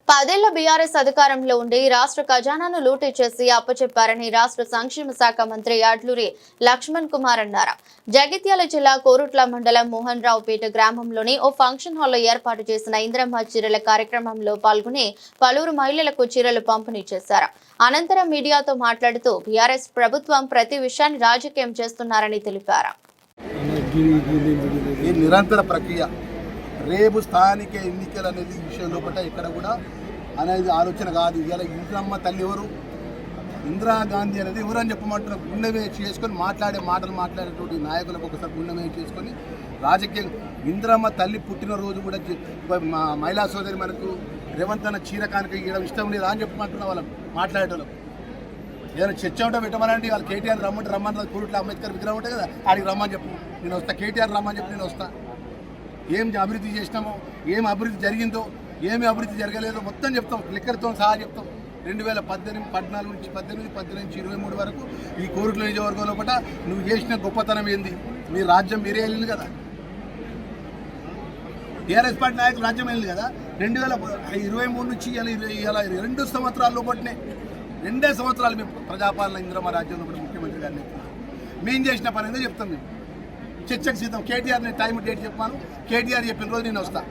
10 ఏళ్ల బీఆర్ఎస్ అధికారంలో ఉండి రాష్ట్ర ఖజానాను లూటీ చేసి అప్పచెప్పారని రాష్ట్ర సంక్షేమ శాఖ మంత్రి అడ్లూరి లక్ష్మణ్ కుమార్ అన్నారు. జగిత్యాల జిల్లా కోరుట్ల మండలం మోహన్ రావుపేట గ్రామంలోని ఓ ఫంక్షన్ హాల్లో ఏర్పాటు చేసిన ఇంద్రమ్మ చీరల కార్యక్రమంలో పాల్గొని పలువురు మహిళలకు చీరలు పంపిణీ చేశారు. అనంతరం మీడియాతో మాట్లాడుతూ బీఆర్ఎస్ ప్రభుత్వం ప్రతి విషయాన్ని రాజకీయం చేస్తున్నారని తెలిపారు. నిరంతర ప్రక్రియ రేపు స్థానిక ఎన్నికలు అనేది విషయంలో ఇక్కడ కూడా అనేది ఆలోచన కాదు. ఇలా ఇంద్రమ్మ తల్లి ఎవరు, ఇందిరాగాంధీ అనేది ఎవరు అని చెప్పమంటున్నారు. గుండెమే చేసుకొని మాట్లాడేటువంటి నాయకులకు ఒకసారి గుండెమే చేసుకొని రాజకీయం. ఇంద్రమ్మ తల్లి పుట్టినరోజు కూడా మహిళా సోదరి మనకు రేవంత్ అన్న చీర కానుక ఇవ్వడం ఇష్టం లేదా అని చెప్పమంటున్నా వాళ్ళకి మాట్లాడేటోళ్ళకి. ఏదైనా చర్చ ఉంటే పెట్టమనండి. వాళ్ళు కేటీఆర్ రమ్మని కోరుట్ల అంబేద్కర్ విగ్రహం ఉంటాయి కదా, ఆడికి రమ్మని చెప్పు, నేను వస్తా. కేటీఆర్ రమ్మని చెప్పి నేను వస్తా. ఏం అభివృద్ధి చేసినామో, ఏం అభివృద్ధి జరిగిందో, ఏమి అభివృద్ధి జరగలేదో మొత్తం చెప్తాం, లెక్కలతో సహా చెప్తాం. 2014 నుంచి 18 నుంచి 23 వరకు ఈ కోరుట్ల నియోజకవర్గంలో కూడా నువ్వు చేసిన గొప్పతనం ఏంది? మీ రాజ్యం మీరే వెళ్ళింది కదా, టీఆర్ఎస్ పార్టీ నాయకులు రాజ్యం వెళ్ళింది కదా. 2023 నుంచి ఇలా 2 సంవత్సరాల్లో పట్టినే 2 సంవత్సరాలు మేము ప్రజాపాలన ఇంద్రమ్మ రాజ్యంలో కూడా ముఖ్యమంత్రి గారిని మేము చేసిన పని ఏదో చెప్తాం. మేము చర్చకు సిద్ధం. కేటీఆర్ నేను టైం డేట్ చెప్పాను, కేటీఆర్ చెప్పిన రోజు నేను వస్తాను.